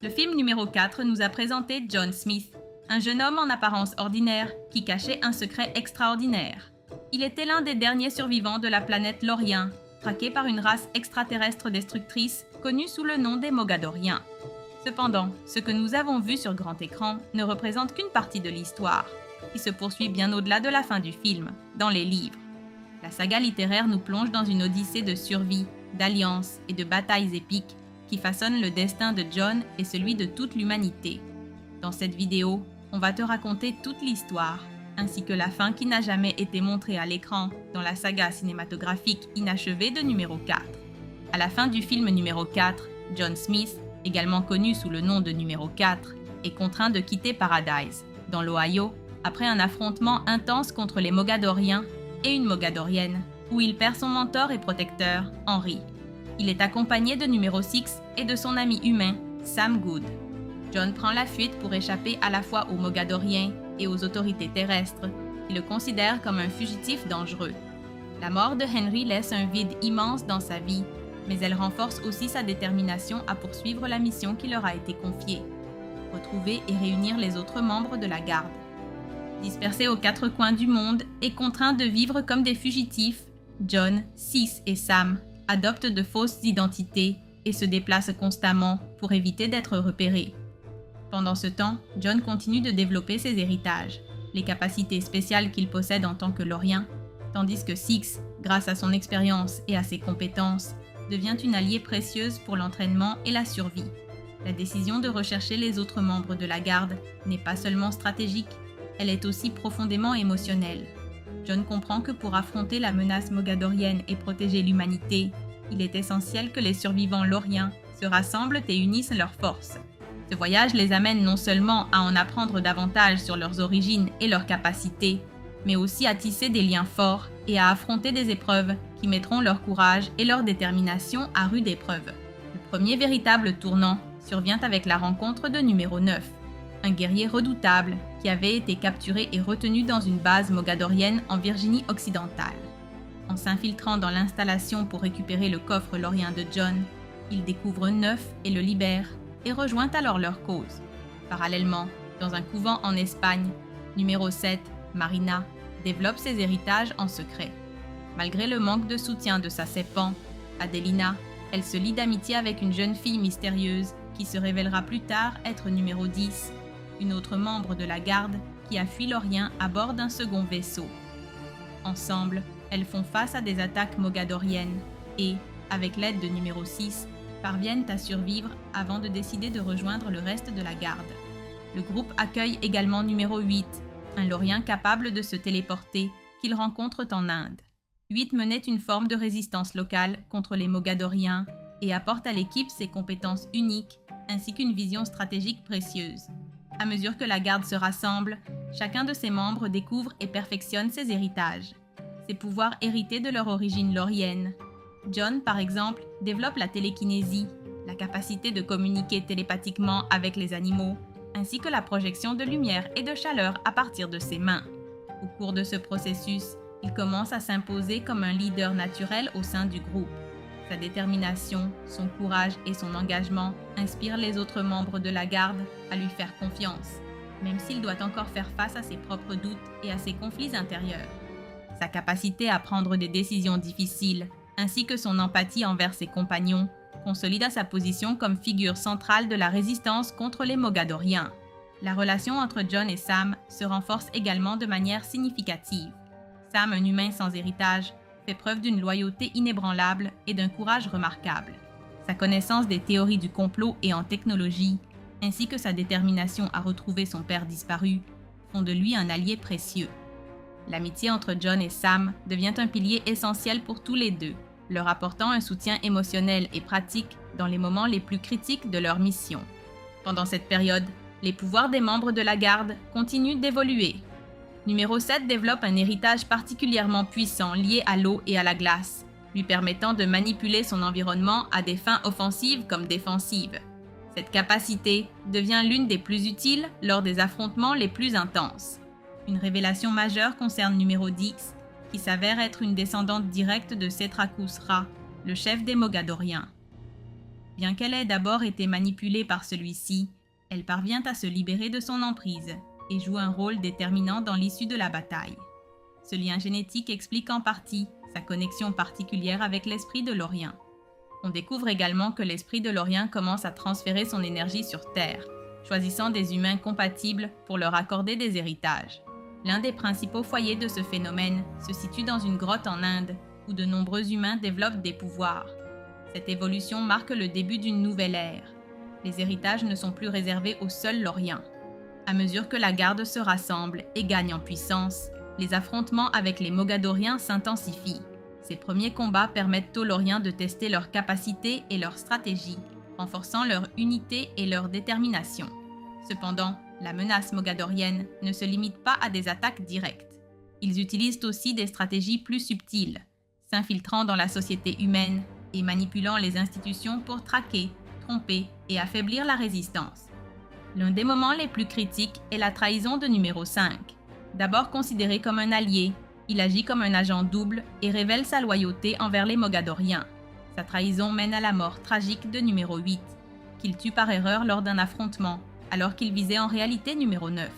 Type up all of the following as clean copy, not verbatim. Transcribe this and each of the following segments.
Le film numéro 4 nous a présenté John Smith, un jeune homme en apparence ordinaire qui cachait un secret extraordinaire. Il était l'un des derniers survivants de la planète Lorien, traqué par une race extraterrestre destructrice connue sous le nom des Mogadoriens. Cependant, ce que nous avons vu sur grand écran ne représente qu'une partie de l'histoire, qui se poursuit bien au-delà de la fin du film, dans les livres. La saga littéraire nous plonge dans une odyssée de survie, d'alliances et de batailles épiques qui façonnent le destin de John et celui de toute l'humanité. Dans cette vidéo, on va te raconter toute l'histoire, ainsi que la fin qui n'a jamais été montrée à l'écran dans la saga cinématographique inachevée de numéro 4. À la fin du film numéro 4, John Smith, également connu sous le nom de numéro 4, est contraint de quitter Paradise, dans l'Ohio, après un affrontement intense contre les Mogadoriens et une Mogadorienne, où il perd son mentor et protecteur, Henry. Il est accompagné de numéro 6 et de son ami humain, Sam Good. John prend la fuite pour échapper à la fois aux Mogadoriens et aux autorités terrestres, qui le considèrent comme un fugitif dangereux. La mort de Henry laisse un vide immense dans sa vie, mais elle renforce aussi sa détermination à poursuivre la mission qui leur a été confiée: retrouver et réunir les autres membres de la garde. Dispersés aux quatre coins du monde et contraints de vivre comme des fugitifs, John, Sis et Sam adoptent de fausses identités et se déplacent constamment pour éviter d'être repérés. Pendant ce temps, John continue de développer ses héritages, les capacités spéciales qu'il possède en tant que Lorien, tandis que Six, grâce à son expérience et à ses compétences, devient une alliée précieuse pour l'entraînement et la survie. La décision de rechercher les autres membres de la garde n'est pas seulement stratégique, elle est aussi profondément émotionnelle. John comprend que pour affronter la menace mogadorienne et protéger l'humanité, il est essentiel que les survivants loriens se rassemblent et unissent leurs forces. Ce voyage les amène non seulement à en apprendre davantage sur leurs origines et leurs capacités, mais aussi à tisser des liens forts et à affronter des épreuves qui mettront leur courage et leur détermination à rude épreuve. Le premier véritable tournant survient avec la rencontre de numéro 9, un guerrier redoutable qui avait été capturé et retenu dans une base mogadorienne en Virginie occidentale. En s'infiltrant dans l'installation pour récupérer le coffre lorien de John, il découvre Neuf et le libère et rejoint alors leur cause. Parallèlement, dans un couvent en Espagne, numéro 7, Marina, développe ses héritages en secret. Malgré le manque de soutien de sa sépant, Adelina, elle se lie d'amitié avec une jeune fille mystérieuse qui se révélera plus tard être numéro 10, une autre membre de la garde qui a fui Lorien à bord d'un second vaisseau. Ensemble, elles font face à des attaques mogadoriennes et, avec l'aide de numéro 6, parviennent à survivre avant de décider de rejoindre le reste de la garde. Le groupe accueille également numéro 8, un Lorien capable de se téléporter qu'ils rencontrent en Inde. 8 menait une forme de résistance locale contre les Mogadoriens et apporte à l'équipe ses compétences uniques ainsi qu'une vision stratégique précieuse. À mesure que la garde se rassemble, chacun de ses membres découvre et perfectionne ses héritages, ses pouvoirs hérités de leur origine lorienne. John, par exemple, développe la télékinésie, la capacité de communiquer télépathiquement avec les animaux, ainsi que la projection de lumière et de chaleur à partir de ses mains. Au cours de ce processus, il commence à s'imposer comme un leader naturel au sein du groupe. Sa détermination, son courage et son engagement inspirent les autres membres de la garde à lui faire confiance, même s'il doit encore faire face à ses propres doutes et à ses conflits intérieurs. Sa capacité à prendre des décisions difficiles, ainsi que son empathie envers ses compagnons, consolida sa position comme figure centrale de la résistance contre les Mogadoriens. La relation entre John et Sam se renforce également de manière significative. Sam, un humain sans héritage, fait preuve d'une loyauté inébranlable et d'un courage remarquable. Sa connaissance des théories du complot et en technologie, ainsi que sa détermination à retrouver son père disparu, font de lui un allié précieux. L'amitié entre John et Sam devient un pilier essentiel pour tous les deux, leur apportant un soutien émotionnel et pratique dans les moments les plus critiques de leur mission. Pendant cette période, les pouvoirs des membres de la garde continuent d'évoluer. Numéro 7 développe un héritage particulièrement puissant lié à l'eau et à la glace, lui permettant de manipuler son environnement à des fins offensives comme défensives. Cette capacité devient l'une des plus utiles lors des affrontements les plus intenses. Une révélation majeure concerne numéro 10, qui s'avère être une descendante directe de Cetrakus Ra, le chef des Mogadoriens. Bien qu'elle ait d'abord été manipulée par celui-ci, elle parvient à se libérer de son emprise et joue un rôle déterminant dans l'issue de la bataille. Ce lien génétique explique en partie sa connexion particulière avec l'esprit de l'Orient. On découvre également que l'esprit de l'Orient commence à transférer son énergie sur Terre, choisissant des humains compatibles pour leur accorder des héritages. L'un des principaux foyers de ce phénomène se situe dans une grotte en Inde, où de nombreux humains développent des pouvoirs. Cette évolution marque le début d'une nouvelle ère. Les héritages ne sont plus réservés aux seuls Loriens. À mesure que la garde se rassemble et gagne en puissance, les affrontements avec les Mogadoriens s'intensifient. Ces premiers combats permettent aux Loriens de tester leurs capacités et leurs stratégies, renforçant leur unité et leur détermination. Cependant, la menace mogadorienne ne se limite pas à des attaques directes. Ils utilisent aussi des stratégies plus subtiles, s'infiltrant dans la société humaine et manipulant les institutions pour traquer, tromper et affaiblir la résistance. L'un des moments les plus critiques est la trahison de numéro 5. D'abord considéré comme un allié, il agit comme un agent double et révèle sa loyauté envers les Mogadoriens. Sa trahison mène à la mort tragique de numéro 8, qu'il tue par erreur lors d'un affrontement, alors qu'il visait en réalité numéro 9.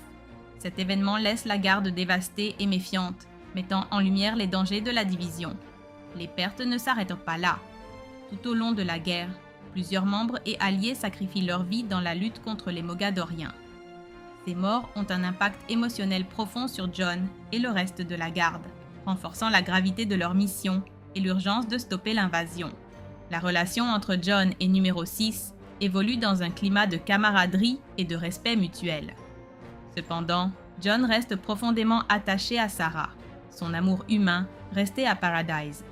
Cet événement laisse la garde dévastée et méfiante, mettant en lumière les dangers de la division. Les pertes ne s'arrêtent pas là. Tout au long de la guerre, plusieurs membres et alliés sacrifient leur vie dans la lutte contre les Mogadoriens. Ces morts ont un impact émotionnel profond sur Jon et le reste de la garde, renforçant la gravité de leur mission et l'urgence de stopper l'invasion. La relation entre Jon et numéro 6 évolue dans un climat de camaraderie et de respect mutuel. Cependant, Jon reste profondément attaché à Sarah, son amour humain resté à Paradise.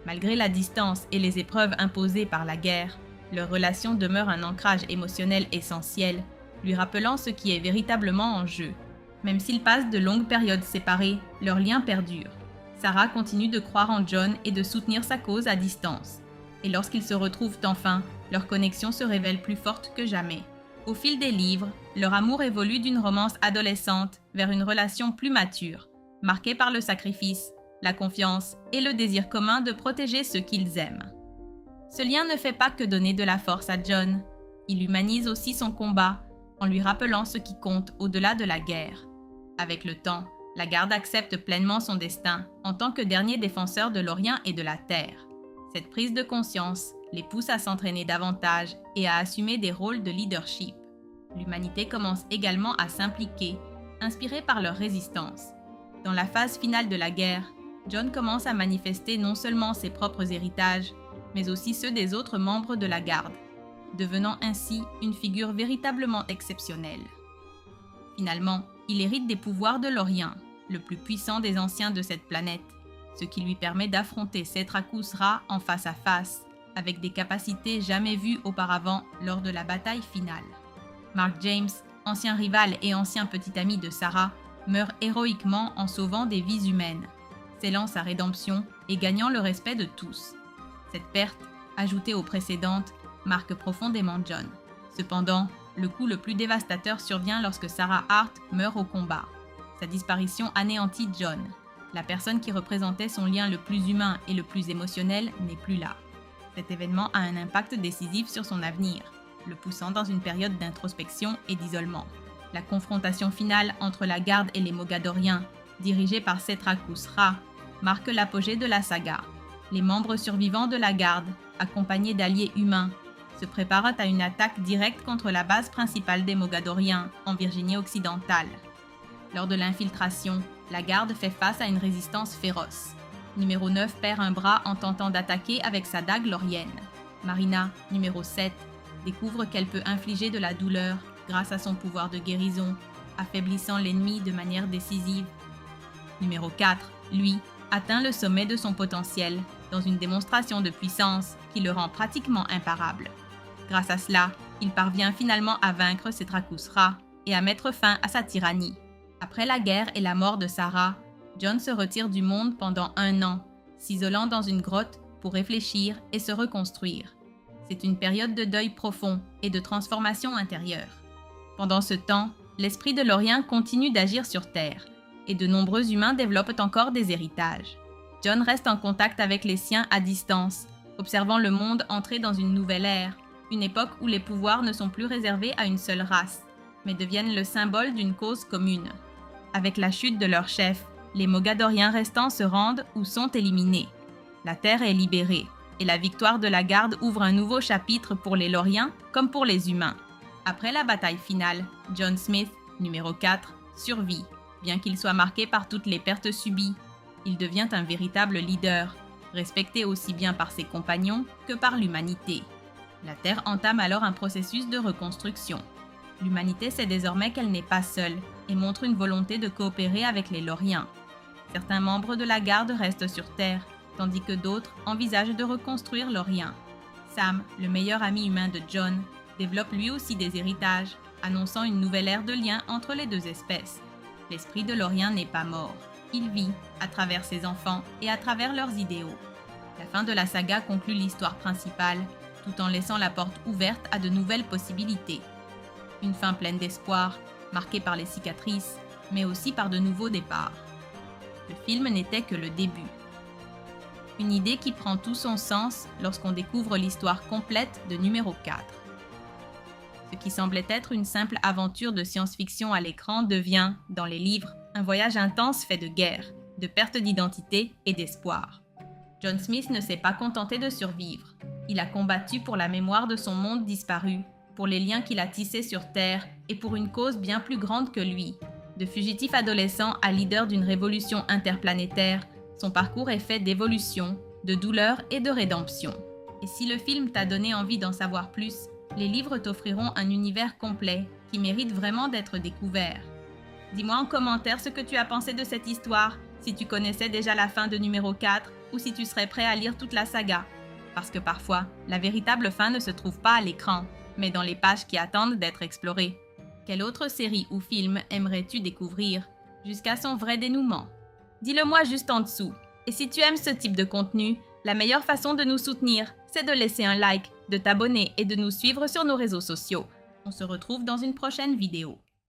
Malgré la distance et les épreuves imposées par la guerre, leur relation demeure un ancrage émotionnel essentiel, lui rappelant ce qui est véritablement en jeu. Même s'ils passent de longues périodes séparés, leur lien perdure. Sarah continue de croire en Jon et de soutenir sa cause à distance. Et lorsqu'ils se retrouvent enfin, leur connexion se révèle plus forte que jamais. Au fil des livres, leur amour évolue d'une romance adolescente vers une relation plus mature, marquée par le sacrifice, la confiance et le désir commun de protéger ceux qu'ils aiment. Ce lien ne fait pas que donner de la force à Jon, il humanise aussi son combat en lui rappelant ce qui compte au-delà de la guerre. Avec le temps, la garde accepte pleinement son destin en tant que dernier défenseur de l'Orient et de la Terre. Cette prise de conscience les pousse à s'entraîner davantage et à assumer des rôles de leadership. L'humanité commence également à s'impliquer, inspirée par leur résistance. Dans la phase finale de la guerre, Jon commence à manifester non seulement ses propres héritages, mais aussi ceux des autres membres de la garde, devenant ainsi une figure véritablement exceptionnelle. Finalement, il hérite des pouvoirs de l'Orient, le plus puissant des anciens de cette planète, ce qui lui permet d'affronter Cetrakus Ra en face à face, avec des capacités jamais vues auparavant lors de la bataille finale. Mark James, ancien rival et ancien petit ami de Sarah, meurt héroïquement en sauvant des vies humaines, scellant sa rédemption et gagnant le respect de tous. Cette perte, ajoutée aux précédentes, marque profondément Jon. Cependant, le coup le plus dévastateur survient lorsque Sarah Hart meurt au combat. Sa disparition anéantit Jon. La personne qui représentait son lien le plus humain et le plus émotionnel n'est plus là. Cet événement a un impact décisif sur son avenir, le poussant dans une période d'introspection et d'isolement. La confrontation finale entre la garde et les Mogadoriens, dirigée par Cetrakus Ra, marque l'apogée de la saga. Les membres survivants de la garde, accompagnés d'alliés humains, se préparent à une attaque directe contre la base principale des Mogadoriens en Virginie occidentale. Lors de l'infiltration, la garde fait face à une résistance féroce. Numéro 9 perd un bras en tentant d'attaquer avec sa dague lorienne. Marina, numéro 7, découvre qu'elle peut infliger de la douleur grâce à son pouvoir de guérison, affaiblissant l'ennemi de manière décisive. Numéro 4, lui, atteint le sommet de son potentiel dans une démonstration de puissance qui le rend pratiquement imparable. Grâce à cela, il parvient finalement à vaincre Cetrakus Ra et à mettre fin à sa tyrannie. Après la guerre et la mort de Sarah, Jon se retire du monde pendant 1 an, s'isolant dans une grotte pour réfléchir et se reconstruire. C'est une période de deuil profond et de transformation intérieure. Pendant ce temps, l'esprit de l'Orient continue d'agir sur Terre, et de nombreux humains développent encore des héritages. Jon reste en contact avec les siens à distance, observant le monde entrer dans une nouvelle ère, une époque où les pouvoirs ne sont plus réservés à une seule race, mais deviennent le symbole d'une cause commune. Avec la chute de leur chef, les Mogadoriens restants se rendent ou sont éliminés. La Terre est libérée, et la victoire de la Garde ouvre un nouveau chapitre pour les Loriens comme pour les humains. Après la bataille finale, John Smith, numéro 4, survit, bien qu'il soit marqué par toutes les pertes subies. Il devient un véritable leader, respecté aussi bien par ses compagnons que par l'humanité. La Terre entame alors un processus de reconstruction. L'humanité sait désormais qu'elle n'est pas seule et montre une volonté de coopérer avec les Loriens. Certains membres de la Garde restent sur Terre, tandis que d'autres envisagent de reconstruire l'Orient. Sam, le meilleur ami humain de John, développe lui aussi des héritages, annonçant une nouvelle ère de lien entre les deux espèces. L'esprit de l'Orient n'est pas mort. Il vit, à travers ses enfants et à travers leurs idéaux. La fin de la saga conclut l'histoire principale, tout en laissant la porte ouverte à de nouvelles possibilités. Une fin pleine d'espoir, marquée par les cicatrices, mais aussi par de nouveaux départs. Le film n'était que le début. Une idée qui prend tout son sens lorsqu'on découvre l'histoire complète de numéro 4. Ce qui semblait être une simple aventure de science-fiction à l'écran devient, dans les livres, un voyage intense fait de guerre, de perte d'identité et d'espoir. John Smith ne s'est pas contenté de survivre. Il a combattu pour la mémoire de son monde disparu, pour les liens qu'il a tissés sur Terre et pour une cause bien plus grande que lui. De fugitif adolescent à leader d'une révolution interplanétaire, son parcours est fait d'évolution, de douleur et de rédemption. Et si le film t'a donné envie d'en savoir plus, les livres t'offriront un univers complet qui mérite vraiment d'être découvert. Dis-moi en commentaire ce que tu as pensé de cette histoire, si tu connaissais déjà la fin de numéro 4 ou si tu serais prêt à lire toute la saga. Parce que parfois, la véritable fin ne se trouve pas à l'écran, mais dans les pages qui attendent d'être explorées. Quelle autre série ou film aimerais-tu découvrir jusqu'à son vrai dénouement? Dis-le-moi juste en dessous. Et si tu aimes ce type de contenu, la meilleure façon de nous soutenir, c'est de laisser un like, de t'abonner et de nous suivre sur nos réseaux sociaux. On se retrouve dans une prochaine vidéo.